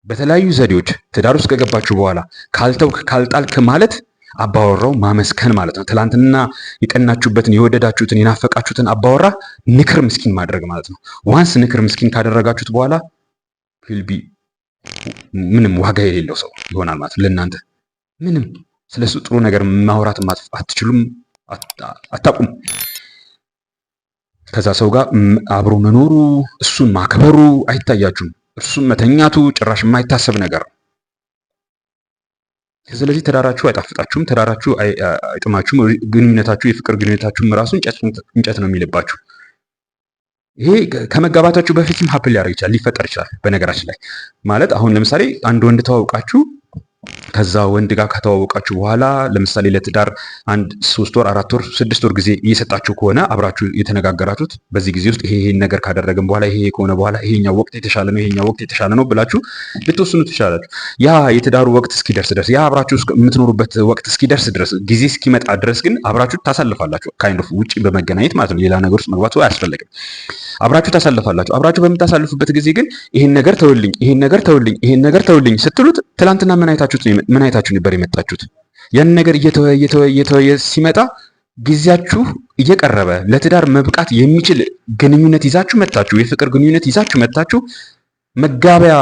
በተለያዩ ዘዴዎች ትዳር ውስጥ ከገባችሁ በኋላ ካልተውክ ካልጣልክ ማለት አባወራው ማመስከን ማለት ነው። ትላንትና የቀናችሁበትን የወደዳችሁትን የናፈቃችሁትን አባወራ ንክር ምስኪን ማድረግ ማለት ነው። ዋንስ ንክር ምስኪን ካደረጋችሁት በኋላ ሂልቢ ምንም ዋጋ የሌለው ሰው ይሆናል ማለት ነው። ለእናንተ ምንም ስለሱ ጥሩ ነገር ማውራት አትችሉም፣ አታቁም። ከዛ ሰው ጋር አብሮ መኖሩ እሱን ማክበሩ አይታያችሁም። እሱን መተኛቱ ጭራሽ የማይታሰብ ነገር ነው። ስለዚህ ትዳራችሁ አይጣፍጣችሁም፣ ትዳራችሁ አይጥማችሁም። ግንኙነታችሁ የፍቅር ግንኙነታችሁም ራሱ እንጨት ነው የሚልባችሁ። ይሄ ከመጋባታችሁ በፊትም ሀፕል ሊያደርግ ይችላል፣ ሊፈጠር ይችላል። በነገራችን ላይ ማለት አሁን ለምሳሌ አንድ ወንድ ተዋውቃችሁ ከዛ ወንድ ጋር ከተዋወቃችሁ በኋላ ለምሳሌ ለትዳር 3 ወር 4 ወር 6 ወር ጊዜ እየሰጣችሁ ከሆነ አብራችሁ የተነጋገራችሁት በዚህ ጊዜ ውስጥ ይሄን ነገር ካደረግን በኋላ ይሄ ከሆነ በኋላ ይሄኛው ወቅት የተሻለ ነው ይሄኛው ወቅት የተሻለ ነው ብላችሁ ልትወስኑ ትችላላችሁ። ያ የትዳሩ ወቅት እስኪደርስ ድረስ ያ አብራችሁ የምትኖሩበት ወቅት እስኪደርስ ድረስ ጊዜ እስኪመጣ ድረስ ግን አብራችሁ ታሳልፋላችሁ። ካይንድ ኦፍ ውጪ በመገናኘት ማለት ነው። ሌላ ነገር ውስጥ መግባቱ አያስፈልግም። አብራችሁ ታሳልፋላችሁ። አብራችሁ በምታሳልፉበት ጊዜ ግን ይሄን ነገር ተውልኝ፣ ይሄን ነገር ተውልኝ፣ ይሄን ነገር ተውልኝ ስትሉት ትላንትና ምን አይታችሁ ነበር የመጣችሁት? ያን ነገር እየተወየ ሲመጣ ጊዜያችሁ እየቀረበ ለትዳር መብቃት የሚችል ግንኙነት ይዛችሁ መጣችሁ፣ የፍቅር ግንኙነት ይዛችሁ መጣችሁ። መጋቢያ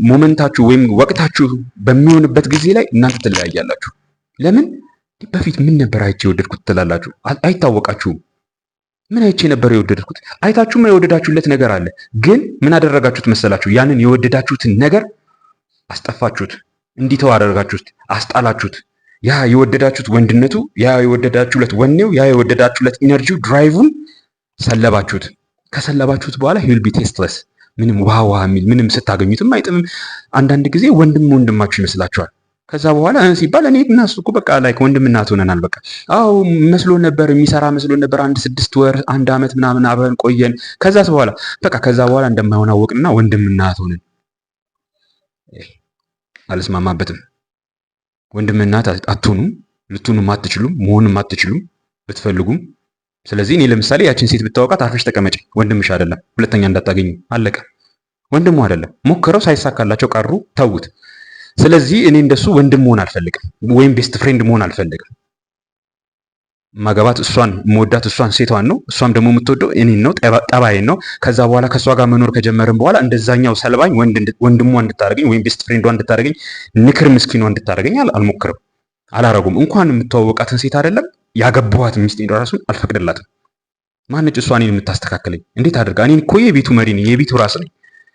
ሞመንታችሁ ወይም ወቅታችሁ በሚሆንበት ጊዜ ላይ እናንተ ትለያያላችሁ። ለምን? በፊት ምን ነበር አይቼ የወደድኩት ትላላችሁ። አይታወቃችሁም። ምን አይቼ ነበር የወደድኩት? አይታችሁም የወደዳችሁለት ነገር አለ። ግን ምን አደረጋችሁት መሰላችሁ? ያንን የወደዳችሁትን ነገር አስጠፋችሁት፣ እንዲተው አደረጋችሁት፣ አስጣላችሁት። ያ የወደዳችሁት ወንድነቱ፣ ያ የወደዳችሁለት ወኔው፣ ያ የወደዳችሁለት ኢነርጂው፣ ድራይቭን ሰለባችሁት። ከሰለባችሁት በኋላ ሂል ቢ ቴስትለስ፣ ምንም ውሃ የሚል ምንም ስታገኙትም አይጥምም። አንዳንድ ጊዜ ወንድማችሁ ይመስላችኋል። ከዛ በኋላ ሲባል እኔ እና እሱ እኮ በቃ ላይክ ወንድም እናት ሆነናል። በቃ አዎ መስሎ ነበር፣ የሚሰራ መስሎ ነበር። 6 ወር 1 ዓመት ምናምን አብረን ቆየን። ከዛ በኋላ እንደማይሆን አወቅንና ወንድም እናት ሆነን። አልስማማበትም። ወንድም እናት አትሆኑም፣ ልትሆኑም አትችሉም፣ መሆንም አትችሉም ብትፈልጉም። ስለዚህ እኔ ለምሳሌ ያችን ሴት ብታወቃት አርፈሽ ተቀመጪ፣ ወንድምሽ አይደለም፣ ሁለተኛ እንዳታገኙ፣ አለቀ። ወንድሙ አይደለም። ሞክረው ሳይሳካላቸው ቀሩ፣ ተዉት። ስለዚህ እኔ እንደሱ ወንድም መሆን አልፈልግም፣ ወይም ቤስት ፍሬንድ መሆን አልፈልግም። ማገባት እሷን መወዳት እሷን ሴቷን ነው፣ እሷም ደግሞ የምትወደው እኔን ነው፣ ጠባይን ነው። ከዛ በኋላ ከእሷ ጋር መኖር ከጀመርን በኋላ እንደዛኛው ሰልባኝ ወንድሟ እንድታደርገኝ ወይም ቤስት ፍሬንዷ እንድታደርገኝ ንክር ምስኪኗ እንድታደርገኝ አልሞክርም፣ አላረጉም። እንኳን የምትዋወቃትን ሴት አይደለም ያገባኋት ሚስቴን ራሱን አልፈቅድላትም። ማነች እሷ እኔን የምታስተካክለኝ? እንዴት አድርጋ? እኔን እኮ የቤቱ መሪ ነኝ፣ የቤቱ ራስ ነኝ።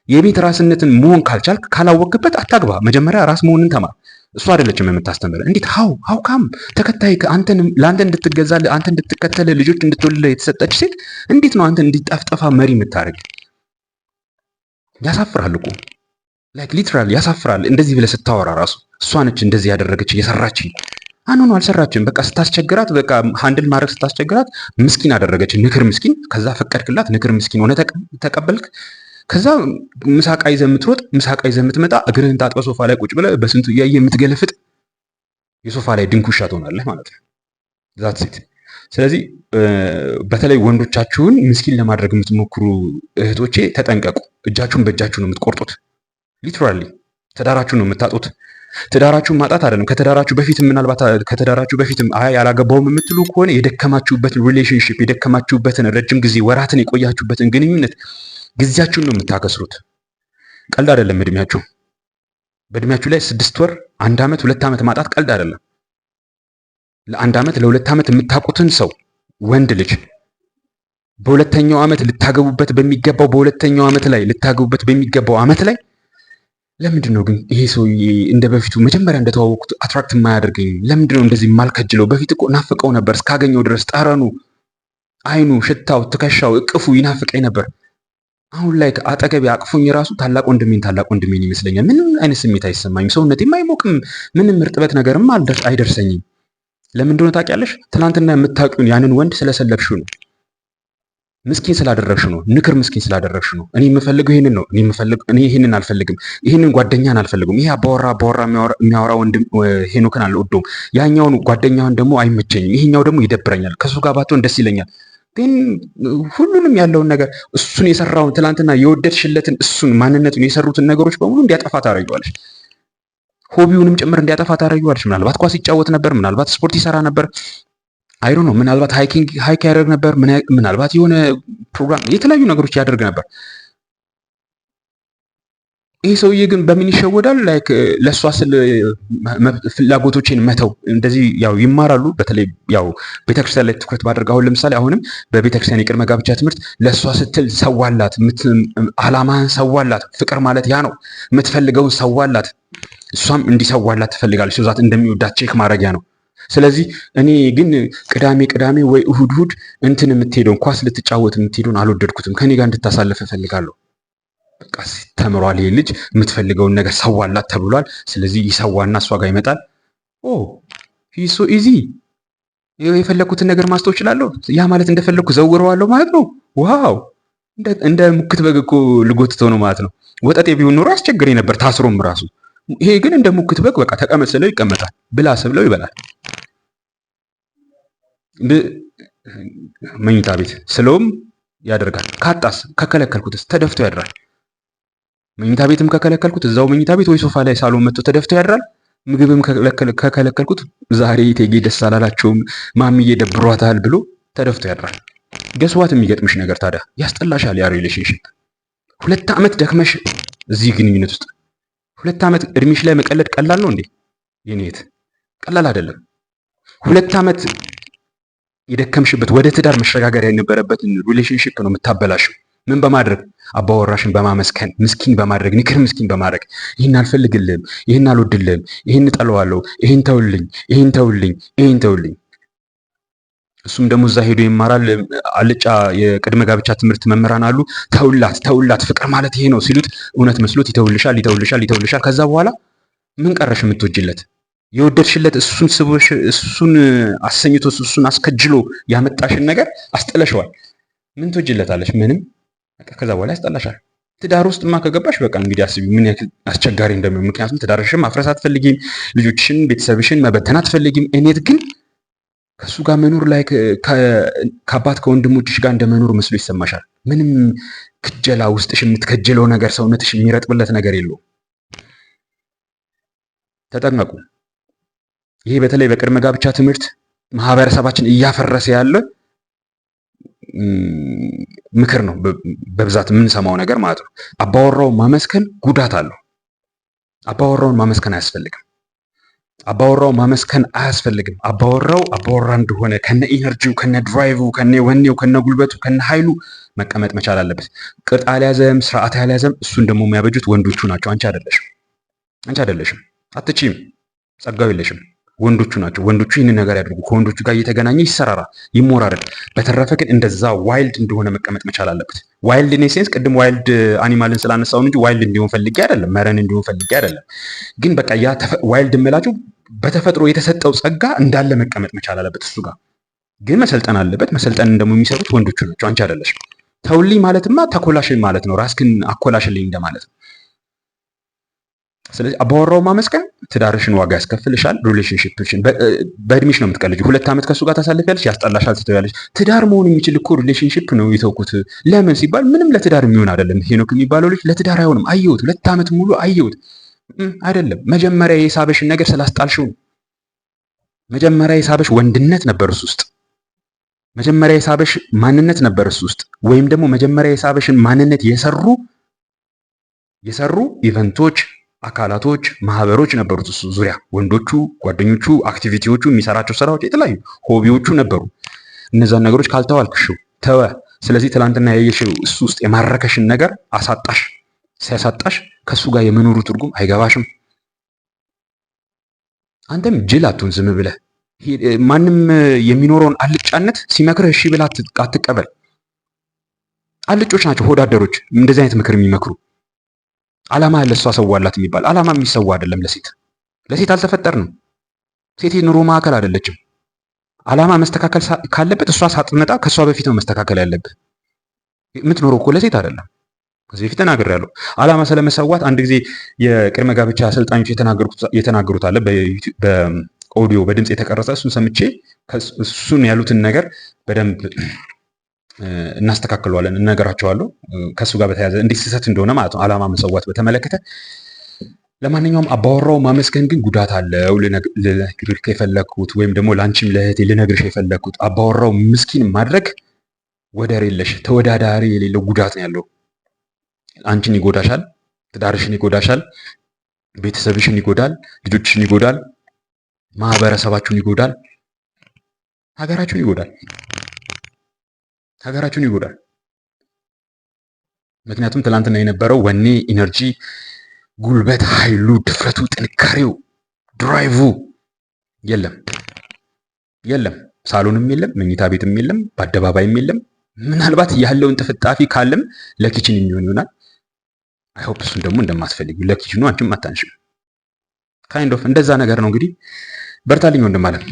የቤት ራስነትን መሆን ካልቻልክ ካላወቅበት አታግባ። መጀመሪያ ራስ መሆንን ተማር። እሷ አይደለችም የምታስተምር። እንዴት ሃው ካም ተከታይ ለአንተ እንድትገዛ አንተ እንድትከተል ልጆች እንድትወልድ የተሰጠች ሴት እንዴት ነው አንተ እንዲጠፍጠፋ መሪ የምታደርግ? ያሳፍራል እኮ ላይክ ሊትራሊ ያሳፍራል። እንደዚህ ብለህ ስታወራ ራሱ እሷ ነች እንደዚህ ያደረገች የሰራች። አኖ አልሰራችም። በቃ ስታስቸግራት፣ በቃ ሃንድል ማድረግ ስታስቸግራት ምስኪን አደረገች። ንክር ምስኪን። ከዛ ፈቀድክላት፣ ንክር ምስኪን ሆነ ተቀበልክ። ከዛ ምሳቃ ይዘህ የምትሮጥ፣ ምሳቃ ይዘህ የምትመጣ፣ እግርህን ታጥበህ ሶፋ ላይ ቁጭ ብለህ በስንቱ እያየ የምትገለፍጥ የሶፋ ላይ ድንኩሻ ትሆናለህ ማለት ነው። ዛት ሴት። ስለዚህ በተለይ ወንዶቻችሁን ምስኪን ለማድረግ የምትሞክሩ እህቶቼ ተጠንቀቁ። እጃችሁን በእጃችሁ ነው የምትቆርጡት። ሊትራሊ ትዳራችሁን ነው የምታጡት። ትዳራችሁን ማጣት አይደለም። ከተዳራችሁ በፊትም አይ አላገባውም የምትሉ ከሆነ የደከማችሁበትን ሪሌሽንሺፕ፣ የደከማችሁበትን ረጅም ጊዜ ወራትን የቆያችሁበትን ግንኙነት ጊዜያችሁን ነው የምታከስሩት። ቀልድ አይደለም። በእድሜያችሁ ላይ 6 ወር 1 ዓመት 2 ዓመት ማጣት ቀልድ አይደለም። ለ1 ዓመት ለ2 ዓመት የምታውቁትን ሰው ወንድ ልጅ በሁለተኛው ዓመት ልታገቡበት በሚገባው ዓመት ላይ ለምንድን ነው ግን ይሄ ሰውዬ እንደ በፊቱ መጀመሪያ እንደተዋወቁት አትራክት የማያደርገኝ? ለምንድን ነው እንደዚህ የማልከጅለው? በፊት እኮ ናፍቀው ነበር፣ እስካገኘው ድረስ ጠረኑ፣ አይኑ፣ ሽታው፣ ትከሻው፣ እቅፉ ይናፍቀኝ ነበር። አሁን ላይ አጠገቤ አቅፎኝ ራሱ ታላቅ ወንድሜን ይመስለኛል። ምንም አይነት ስሜት አይሰማኝም። ሰውነቴም አይሞቅም። ምንም እርጥበት ነገርም አይደርሰኝም። ለምን እንደሆነ ታውቂያለሽ? ትናንትና የምታውቂውን ያንን ወንድ ስለሰለብሽው ነው። ምስኪን ስላደረግሽው ነው። ንክር ምስኪን ስላደረግሽው ነው። እኔ የምፈልገው ይሄንን ነው። እኔ ይሄንን አልፈልግም። ይሄንን ጓደኛን አልፈልግም። ይሄ አባወራ የሚያወራ ወንድም ሄኖክን አልወደውም። ያኛውን ጓደኛውን ደግሞ አይመቸኝም። ይሄኛው ደግሞ ይደብረኛል። ከሱ ጋር ባትሆን ደስ ይለኛል። ግን ሁሉንም ያለውን ነገር እሱን የሰራውን ትናንትና የወደድሽለትን እሱን ማንነቱን የሰሩትን ነገሮች በሙሉ እንዲያጠፋ ታደርጊዋለሽ። ሆቢውንም ጭምር እንዲያጠፋ ታደርጊዋለሽ። ምናልባት ኳስ ይጫወት ነበር፣ ምናልባት ስፖርት ይሰራ ነበር፣ አይዶ ነው። ምናልባት ሃይክ ያደርግ ነበር፣ ምናልባት የሆነ ፕሮግራም የተለያዩ ነገሮች ያደርግ ነበር። ይህ ሰውዬ ግን በምን ይሸወዳል? ላይክ ለእሷ ስል ፍላጎቶችን መተው እንደዚህ ያው ይማራሉ። በተለይ ያው ቤተክርስቲያን ላይ ትኩረት ባደርግ አሁን ለምሳሌ አሁንም በቤተክርስቲያን የቅድመ ጋብቻ ትምህርት ለእሷ ስትል ሰዋላት፣ አላማህን ሰዋላት። ፍቅር ማለት ያ ነው። የምትፈልገውን ሰዋላት፣ እሷም እንዲሰዋላት ትፈልጋለች። ዛት እንደሚወዳት ቼክ ማድረጊያ ነው። ስለዚህ እኔ ግን ቅዳሜ ወይ እሁድ እንትን የምትሄደውን ኳስ ልትጫወት የምትሄደውን አልወደድኩትም። ከኔ ጋር እንድታሳልፍ እፈልጋለሁ። በቃ ተምሯል። ይሄ ልጅ የምትፈልገውን ነገር ሰዋላት ተብሏል። ስለዚህ ይሰዋና እሷ ጋር ይመጣል። ኦ ሂ ሶ ኢዚ የፈለኩትን ነገር ማስተው እችላለሁ። ያ ማለት እንደፈለኩ ዘውረዋለሁ ማለት ነው። ዋው እንደ ሙክት በግ እኮ ልጎትተው ነው ማለት ነው። ወጠጤ ቢሆን ኖሮ አስቸግሬ ነበር ታስሮም ራሱ። ይሄ ግን እንደ ሙክት በግ በቃ ተቀመጥ ስለው ይቀመጣል፣ ብላ ስብለው ይበላል። መኝታ ቤት ስለውም ያደርጋል። ካጣስ ከከለከልኩትስ ተደፍቶ ያድራል። መኝታ ቤትም ከከለከልኩት እዛው መኝታ ቤት ወይ ሶፋ ላይ ሳሎን መጥቶ ተደፍቶ ያድራል። ምግብም ከከለከልኩት ዛሬ እቴጌ ደስ አላላቸውም ማሚዬ ደብሯታል ብሎ ተደፍቶ ያድራል። ገስዋት የሚገጥምሽ ነገር ታዲያ ያስጠላሻል። ያ ሪሌሽንሽፕ 2 ዓመት ደክመሽ እዚህ ግንኙነት ውስጥ 2 ዓመት እድሜሽ ላይ መቀለድ ቀላል ነው እንዴ? የኔት ቀላል አይደለም። 2 ዓመት የደከምሽበት ወደ ትዳር መሸጋገር የነበረበትን ሪሌሽንሽፕ ነው የምታበላሽው። ምን በማድረግ አባወራሽን በማመስከን ምስኪን በማድረግ ንክር ምስኪን በማድረግ ይህን አልፈልግልህም፣ ይህን አልወድልህም፣ ይህን እጠለዋለሁ፣ ይህን ተውልኝ፣ ይህን ተውልኝ፣ ይህን ተውልኝ። እሱም ደግሞ እዛ ሄዶ ይማራል። አልጫ የቅድመ ጋብቻ ትምህርት መምህራን አሉ። ተውላት ፍቅር ማለት ይሄ ነው ሲሉት እውነት መስሎት ይተውልሻል፣ ይተውልሻል፣ ይተውልሻል። ከዛ በኋላ ምን ቀረሽ የምትወጂለት? የወደድሽለት እሱን ስቦሽ እሱን አሰኝቶ እሱን አስከጅሎ ያመጣሽን ነገር አስጥለሽዋል። ምን ትወጂለታለሽ? ምንም። በቃ ከዛ በኋላ ያስጠላሻል። ትዳር ውስጥማ ከገባሽ በቃ እንግዲህ አስቢ ምን ያክል አስቸጋሪ እንደሚሆን። ምክንያቱም ትዳርሽን ማፍረስ አትፈልጊም፣ ልጆችሽን ቤተሰብሽን መበተን አትፈልጊም። እኔት ግን ከሱ ጋር መኖር ላይ ከአባት ከወንድሞችሽ ጋር እንደመኖር መስሎ ይሰማሻል። ምንም ክጀላ ውስጥሽ የምትከጀለው ነገር ሰውነትሽ የሚረጥብለት ነገር የለውም። ተጠንቀቁ። ይሄ በተለይ በቅድመ ጋብቻ ትምህርት ማህበረሰባችን እያፈረሰ ያለ ምክር ነው፣ በብዛት የምንሰማው ነገር ማለት ነው። አባወራውን ማመስከን ጉዳት አለው። አባወራውን ማመስከን አያስፈልግም። አባወራው ማመስከን አያስፈልግም። አባወራው አባወራ እንደሆነ ከነ ኢነርጂው፣ ከነ ድራይቭ፣ ከነ ወኔው፣ ከነ ጉልበቱ፣ ከነ ኃይሉ መቀመጥ መቻል አለበት። ቅጥ አልያዘም፣ ስርዓት አልያዘም። እሱን ደግሞ የሚያበጁት ወንዶቹ ናቸው። አንቺ አይደለሽም። አትችይም፣ ጸጋው የለሽም። ወንዶቹ ናቸው። ወንዶቹ ይህንን ነገር ያድርጉ። ከወንዶቹ ጋር እየተገናኘ ይሰራራ፣ ይሞራረድ። በተረፈ ግን እንደዛ ዋይልድ እንደሆነ መቀመጥ መቻል አለበት። ዋይልድ ኢን ሴንስ ቅድም ዋይልድ አኒማልን ስላነሳው እንጂ ዋይልድ እንዲሆን ፈልጌ አይደለም፣ መረን እንዲሆን ፈልጌ አይደለም። ግን በቃ ያ ዋይልድ የምላችሁ በተፈጥሮ የተሰጠው ጸጋ እንዳለ መቀመጥ መቻል አለበት። እሱ ጋር ግን መሰልጠን አለበት። መሰልጠንን ደግሞ የሚሰሩት ወንዶቹ ናቸው፣ አንቺ አይደለሽም። ተውልኝ ማለትማ ተኮላሽልኝ ማለት ነው። ራስክን አኮላሽልኝ እንደማለት ነው። ስለዚህ አባወራው ማመስገን ትዳርሽን ዋጋ ያስከፍልሻል። ሪሌሽንሺፕሽን በእድሜሽ ነው የምትቀልጂው። 2 ዓመት ከሱ ጋር ታሳልፊያለሽ፣ ያስጠላሻል፣ ትተያለሽ። ትዳር መሆን የሚችል እኮ ሪሌሽንሺፕ ነው የተውኩት። ለምን ሲባል ምንም ለትዳር የሚሆን አይደለም። ሄኖክ የሚባለው ልጅ ለትዳር አይሆንም። አየሁት፣ 2 ዓመት ሙሉ አየሁት። አይደለም መጀመሪያ የሳበሽን ነገር ስላስጣልሽው ነው። መጀመሪያ የሳበሽ ወንድነት ነበር እሱ ውስጥ። መጀመሪያ የሳበሽ ማንነት ነበር እሱ ውስጥ። ወይም ደግሞ መጀመሪያ የሳበሽን ማንነት የሰሩ ኢቨንቶች፣ አካላቶች፣ ማህበሮች ነበሩት እሱ ዙሪያ። ወንዶቹ፣ ጓደኞቹ፣ አክቲቪቲዎቹ፣ የሚሰራቸው ስራዎች፣ የተለያዩ ሆቢዎቹ ነበሩ። እነዛን ነገሮች ካልተዋልክሽው ተወ። ስለዚህ ትላንትና ያየሽው እሱ ውስጥ የማረከሽን ነገር አሳጣሽ። ሲያሳጣሽ ከሱ ጋር የመኖሩ ትርጉም አይገባሽም። አንተም ጅል አትሁን ዝም ብለህ። ማንም የሚኖረውን አልጫነት ሲመክርህ እሺ ብለህ አትቀበል። አልጮች ናቸው ሆዳደሮች እንደዚህ አይነት ምክር የሚመክሩ። ዓላማ ያለ እሷ ሰዋላት የሚባል ዓላማ የሚሰዋ አይደለም። ለሴት አልተፈጠርንም። ሴት ኑሮ ማዕከል አይደለችም። ዓላማ መስተካከል ካለበት እሷ ሳትመጣ ከእሷ በፊት ነው መስተካከል ያለብህ። የምትኖረው እኮ ለሴት አይደለም። ከዚህ በፊት ተናግሬያለሁ። ዓላማ ስለመሰዋት አንድ ጊዜ የቅድመ ጋብቻ አሰልጣኞች የተናገሩት አለ በኦዲዮ በድምፅ የተቀረጸ እሱን ሰምቼ እሱን ያሉትን ነገር በደንብ እናስተካክለዋለን፣ እነግራቸዋለሁ። ከእሱ ጋር በተያያዘ እንዴት ስህተት እንደሆነ ማለት ነው ዓላማ መሰዋት በተመለከተ። ለማንኛውም አባወራው ማመስገን ግን ጉዳት አለው ልነግርህ የፈለግኩት ወይም ደግሞ ለአንቺም ለእህቴ ልነግርሽ የፈለግኩት አባወራው ምስኪን ማድረግ ወደር የለሽ ተወዳዳሪ የሌለው ጉዳት ነው ያለው። አንቺን ይጎዳሻል፣ ትዳርሽን ይጎዳሻል፣ ቤተሰብሽን ይጎዳል፣ ልጆችሽን ይጎዳል፣ ማህበረሰባችሁን ይጎዳል፣ ሀገራችሁን ይጎዳል። ምክንያቱም ትላንትና የነበረው ወኔ፣ ኢነርጂ፣ ጉልበት፣ ኃይሉ፣ ድፍረቱ፣ ጥንካሬው፣ ድራይቭ የለም። ሳሎንም የለም፣ መኝታ ቤትም የለም፣ በአደባባይም የለም። ምናልባት ያለውን ጥፍጣፊ ካለም ለኪችን የሚሆን ይሆናል። አይሆፕ እሱን ደግሞ እንደማትፈልጊው ለኪችኑ አንቺም አታንሽም። ካይንድ ኦፍ እንደዛ ነገር ነው እንግዲህ። በርታልኝ ወንድም አለም።